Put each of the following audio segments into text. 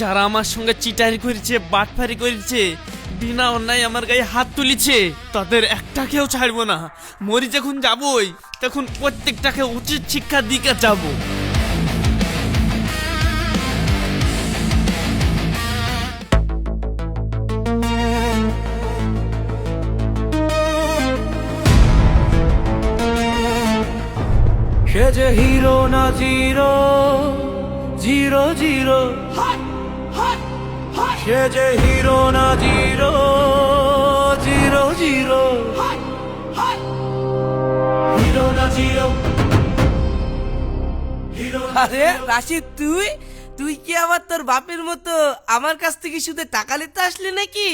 যারা আমার সঙ্গে চিটারি করেছে, বাটফারি করেছে, বিনা অন্যায় আমার গায়ে হাত তুলেছে, তাদের একটাকেও ছাড়বো না। মরি যখন যাবই, তখন প্রত্যেকটাকে উচিত শিক্ষা দিকে যাবো। সে যে হিরো না জিরো, জিরো জিরো, সে যে হিরো না জিরো, জিরো জিরো, হিরো না জিরো। আরে রাশিদ, তুই তুই কি আবার তোর বাপের মতো আমার কাছ থেকে শুধু টাকা নিতে আসলি নাকি?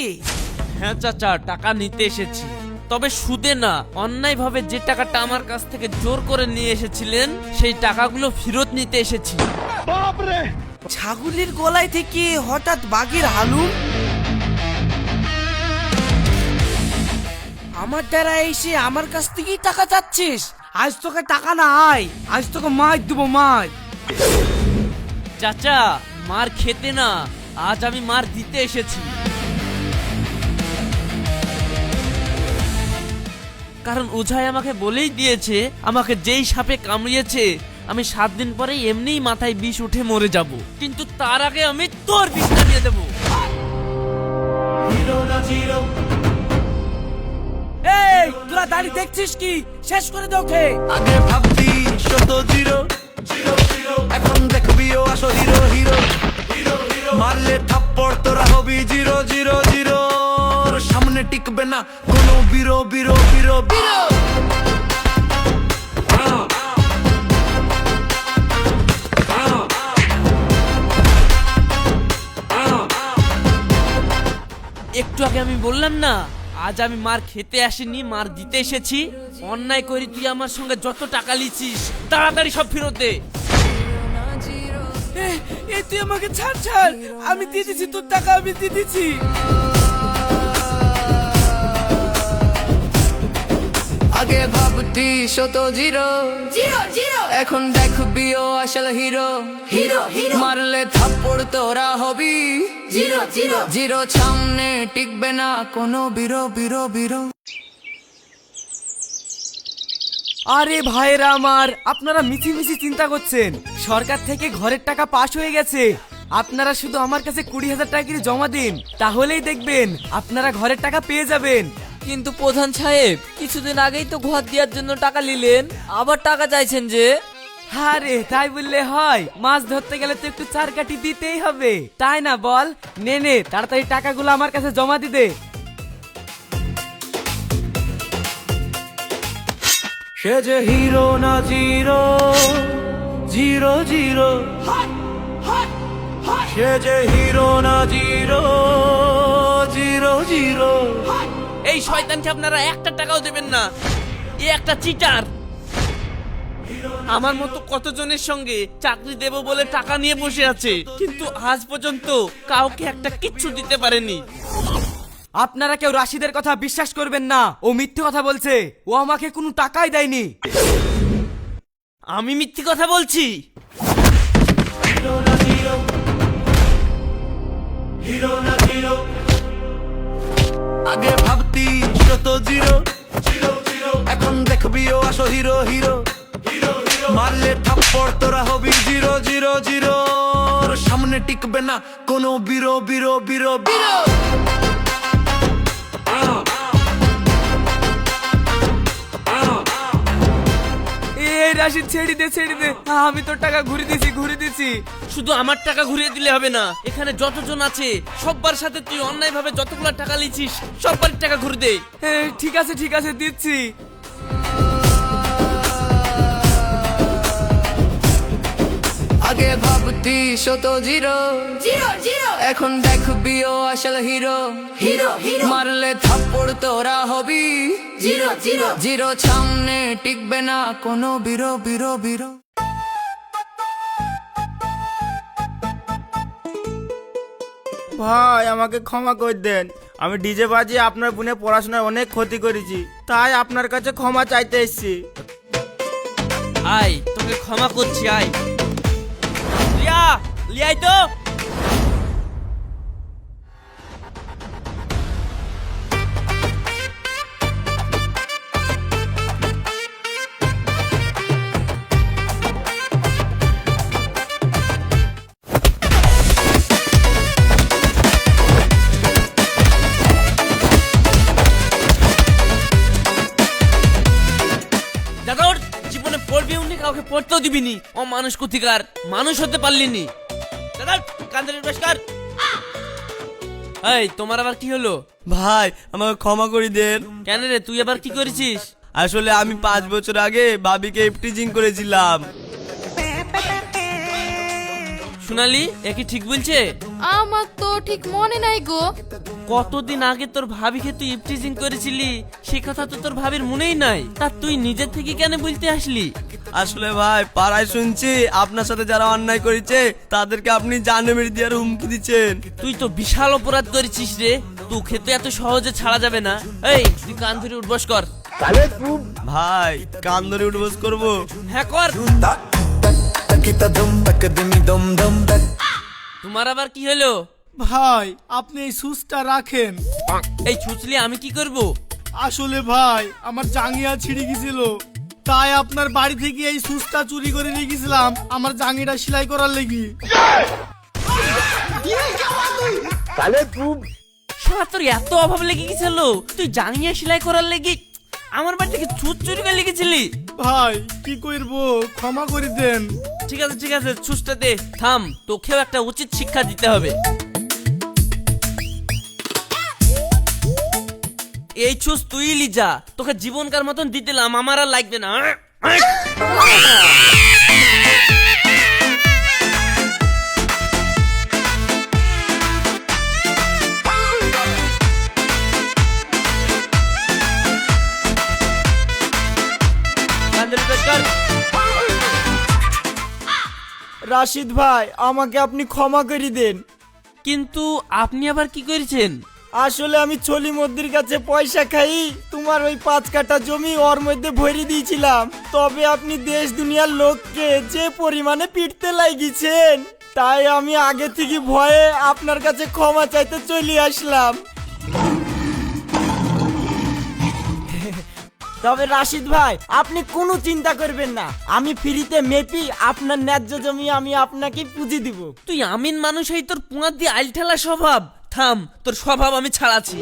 হ্যাঁ চাচা, টাকা নিতে এসেছি, তবে সুদে না, অন্যায় ভাবে যে টাকাটা আমার কাছ থেকে জোর করে নিয়ে এসেছিলেন সেই টাকাগুলো ফেরত নিতে এসেছি। ছাগলের গলায় থেকে হঠাৎ বাঘের হালুম, আমার দ্বারা এসে আমার কাছ থেকেই টাকা চাচ্ছিস? আজ তোকে টাকা না, আজ তোকে মার দেবো, মার। চাচা, মার খেতে না, আজ আমি মার দিতে এসেছি। কারণ ওঝাই আমাকে বলেই দিয়েছে, আমাকে যেই সাপে কামড়িয়েছে আমি 7 দিন পরে এমনিই মাথায় বিষ উঠে মরে যাব, কিন্তু তার আগে আমি তোর বিষটা দিয়ে দেবো। এই তোরা দাঁড়িয়ে দেখছিস কি? শেষ করে দে ওকে। আগে ভাবতি শত জিরো, এখন দেখবি ও আসো হিরো হিরো। মারলে থাপ্পড় তোরা হবি জিরো জিরো জিরো। সামনে টিকবে না কোনো বিরো বিরো বিরো বিরো। একটু আগে আমি বললাম না, আজ আমি মার খেতে আসিনি, মার দিতে এসেছি। অন্যায় করি তুই আমার সঙ্গে যত টাকা লিছিস তাড়াতাড়ি সব ফেরত দে। তুই আমাকে ছাড় ছাড়, আমি দিয়ে দিচ্ছি তোর টাকা, আমি দিয়ে দিচ্ছি। আগে ভাবতি শত জিরো, এখন দেখবি ও আসল হিরো হিরো। মারলে থাপ্পড় তোরা হবি জিরো জিরো জিরো। সামনে টিকবে না কোনো বিরো বিরো বিরো। আরে ভাইরা আমার, আপনারা মিছি মিছি চিন্তা করছেন। সরকার থেকে ঘরের টাকা পাস হয়ে গেছে, আপনারা শুধু আমার কাছে 20,000 টাকা করে জমা দিন, তাহলেই দেখবেন আপনারা ঘরের টাকা পেয়ে যাবেন। কিন্তু প্রধান সাহেব, কিছুদিন আগেই তো ঘর দেওয়ার জন্য টাকা নিলেন, আবার টাকা চাইছেন যে? আরে তাই বললে হয়? মাছ ধরতে গেলে তো একটু চার কাঠি দিতেই হবে, তাই না বল? নে নে, তাড়াতাড়ি টাকাগুলো আমার কাছে জমা দি দে। সে যে হিরো না জিরো, জিরো জিরো, সে যে হিরো না জিরো, জিরো জিরো। এই শয়তানকে আপনারা একটা টাকাও দেবেন না, এ একটা চিটার। আমার মতো কতজনের সঙ্গে চাকরি দেব বলে টাকা নিয়ে বসে আছে, কিন্তু আজ পর্যন্ত কাউকে একটা কিচ্ছু দিতে পারেনি। আপনারা কেউ রাশিদের কথা বিশ্বাস করবেন না, ও মিথ্যে কথা বলছে, ও আমাকে কোনো টাকাই দেয়নি। আমি মিথ্যে কথা বলছি? হিরো না জিরো, হিরো না জিরো। আগে ভাবতি শত জিরো, এখন দেখবি ও আসো হিরো হিরো। মারলে থাপ্পড় তোরা হবি জিরো জিরো জিরো। সামনে টিকবে না কোনো বিরো বিরো বিরো বিরো। এই রাশিদ, ছেড়ে দে ছেড়ে দে, আমি তোর টাকা ঘুরে দিছি। শুধু আমার টাকা ঘুরিয়ে দিলে হবে না, এখানে যতজন আছে সবার সাথে তুই অন্যায় ভাবে যতগুলো টাকা লিছিস সবার টাকা ঘুরে দে। ঠিক আছে দিচ্ছি। আগে ভাবতি শত জিরো, এখন দেখবি ও আসল হিরো হিরো। মারলে থাপ্পড় তোরা হবি জিরো জিরো জিরো। সামনে টিকবে না কোনো বিরো বিরো বিরো। ভাই আমাকে ক্ষমা করে দেন, আমি ডিজে বাজিয়ে আপনার বোনের পড়াশোনায় অনেক ক্ষতি করেছি, তাই আপনার কাছে ক্ষমা চাইতে এসেছি। আয়, তোকে ক্ষমা করছি, আয়। লিয়া, লিয়াই তো। থাকতেও দিবিনি। ও মানুষ কোথিকার, মানুষ হতে পারলিনি। দাদা কান্দারি বেশকার। এই তোমার আবার কি হলো? ভাই আমাকে ক্ষমা করে দেন। কেন রে, তুই আবার কি করেছিস? আসলে আমি 5 বছর আগে ভাবিকে ইফটিজিং করেছিলাম। সোনালি একই ঠিক বলছে? আমার তো ঠিক মনে নাই গো। কতদিন আগে তোর ভাবিকে তুই ইফটিজিং করেছিলি, সে কথা তো তোর ভাবির মনেই নাই। তা তুই নিজের থেকে কেন বলতে আসলি? আসলে ভাই পাড়ায় শুনছি আপনার সাথে যারা অন্যায় করেছে তাদেরকে আপনি জানে মেরে দেওয়ার হুমকি দিচ্ছেন। তুই তো বিশাল অপরাধ করেছিস রে, তুই খেতে এত সহজে ছাড়া যাবে না। এই তুই কান ধরে উঠবস কর। ভাই কান ধরে উঠবস করবো? হ্যাঁ কর। তাকিতা দম তাক দিমি দম দম তাক। তোমার আবার কি হলো? ভাই আপনি এই সুচটা রাখেন। এই ছুচলি আমি কি করব? আসলে ভাই আমার জাঙ্গিয়া ছিঁড়ে গেছিল, তাই আপনার বাড়ি থেকে এই সুচটা চুরি করে নিয়ে গেছিলাম আমার জাঙ্গিটা সেলাই করার লেগে। শালা তোর এত অভাব লেগে গেছিল, তুই জাঙ্গিয়া সেলাই করার লেগে আমার বাড়ি থেকে ছুঁচ চুরি করে লেগেছিলি? ভাই কি করবো, ক্ষমা করে দেন। ঠিক আছে ঠিক আছে, ছুঁচটা দে। থাম, তোকেও একটা উচিত শিক্ষা দিতে হবে। এই ছুঁচ তুই লি যা, তোকে জীবনকার মতন দিতেলাম, আমার আর লাগবে না। রাশিদ ভাই আমাকে আপনি ক্ষমা করে দেন। কিন্তু আপনি আবার কি করেছেন? আসলে আমি ছলি মদ্দির কাছে পয়সা খাই তোমার ওই 5 কাঠা জমি ওর মধ্যে ভরে দিয়েছিলাম, তবে আপনি দেশ দুনিয়ার লোককে যে পরিমাণে পিটতে লাগিয়েছেন, তাই আমি আগে থেকে ভয়ে আপনার কাছে ক্ষমা চাইতে চলে আসলাম। তবে রাশিদ ভাই আপনি কোনো চিন্তা করবেন না, আমি ফ্রিতে মেপি আপনার ন্যায্য জমি আমি আপনাকে পুঁজি দিব। তুই আমিন মানুষ, এই তোর পুঁয়া দিয়ে আইল ঠেলা স্বভাব। থাম, তোর স্বভাব আমি ছাড়াচ্ছি।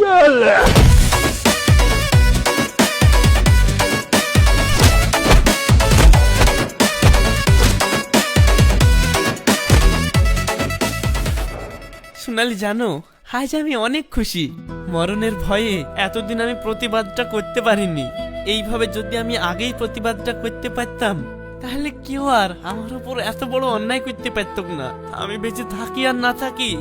সোনালি জানো, আজ আমি অনেক খুশি। মরণের ভয়ে এতদিন আমি প্রতিবাদটা করতে পারিনি। এইভাবে যদি আমি আগেই প্রতিবাদটা করতে পারতাম, তাহলে কেউ আর আমার উপর এত বড় অন্যায় করতে পারত না। আমি বেঁচে থাকি আর না থাকি,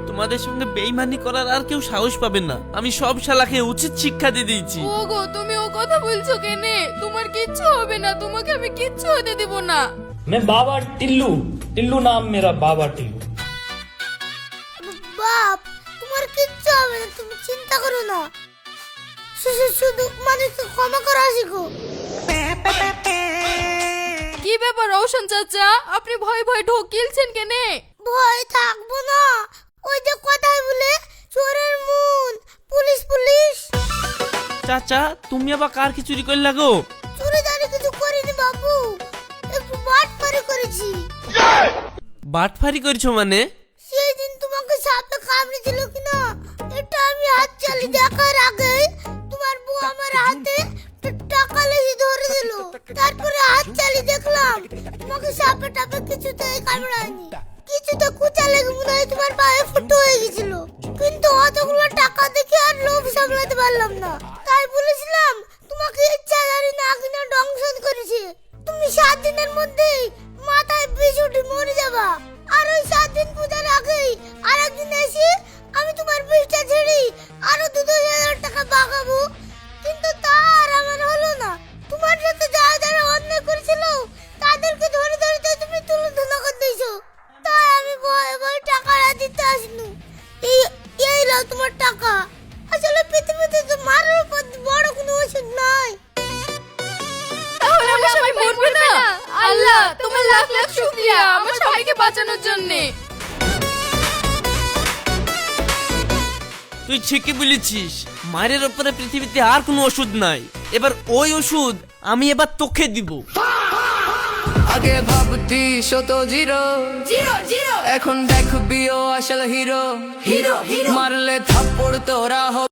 তোমাদের সঙ্গে বেইমানি করার আর কেউ সাহস পাবে না। আমি সব শালাকে উচিত শিক্ষা দিয়ে দিয়েছি। ওগো তুমি ও কথা বলছো কেনে? তোমার কিচ্ছু হবে না, তোমাকে আমি কিচ্ছু হতে দেব না। मैं बाबा टिल्लू टिल्लू नाम मेरा बाबा टिल्लू। বাপ তোমার কিচ্ছু হবে না, তুমি চিন্তা করো না। শুধু মানুষকে ক্ষমা করা শিখো। কি ব্যাপার রওশন চাচা, আপনি ভয় ভয় ঢোক গিলছেন কেনে? ভয় থাকবো না, ওই যে কথাই বলে চোরের মন পুলিশ পুলিশ। চাচা তুমি আবার কার কি চুরি করে লাগো? চুরি দাঁড়ি কিছু করিনি বাবু, একটু বাটপারি করেছি। বাটফারি করেছো মানে? সেই দিন তোমাকে সাপে কামড়েছিল কিনা এটা আমি হাত চালি দেখার আগে তোমার বউ আমার হাতে টাকা লেগে ধরে দিল। তারপরে হাত চালি দেখলাম তোমাকে সাপে টাপে কিছুতেই কামড়ায়নি, কিছুতে কুচা লেগে মনে হয় তোমার পায়ে ফুটো হয়ে গেছিল। কিন্তু অতগুলো টাকা দেখে আর লোভ সামলাতে পারলাম না, তাই বলেছিলাম তোমাকে ইচ্ছাধারী না কিনা দংশন করেছে। তুমি 7 দিনের মধ্যেই মাথায় বিষ উঠে মরে যাবা। আর ওই 7 দিন পূজার আগেই আরেকদিন এসে আমি তোমার বিষটা ছেড়ে আরো 2,000 টাকা বাগাবো, কিন্তু তা আর আমার হলো না। তোমার সাথে যারা যারা অন্যায় করেছিল তাদেরকে ধরে ধরে তো তুমি তুলে ধুলো করে দিয়েছো, তাই আমি ভয়ে ভয়ে টাকাটা দিতে আসনু। এই নাও তোমার টাকা। আসলে পৃথিবীতে তো মারার উপর বড় কোনো ওষুধ নাই। তাহলে আমার স্বামী মরবে না? আল্লাহ তোমার লাখ লাখ শুকরিয়া আমার স্বামীকে বাঁচানোর জন্য। তুই ঠিকই বলেছিস, মায়ের উপরে পৃথিবীতে আর কোনো ওষুধ নাই। এবার ওই ওষুধ আমি এবার তোকে দিব। আগে ভাবতি শত জিরো জিরো জিরো, এখন দেখবিও আসল হিরো হিরো হিরো। মারলে থাপ্পড় তোরা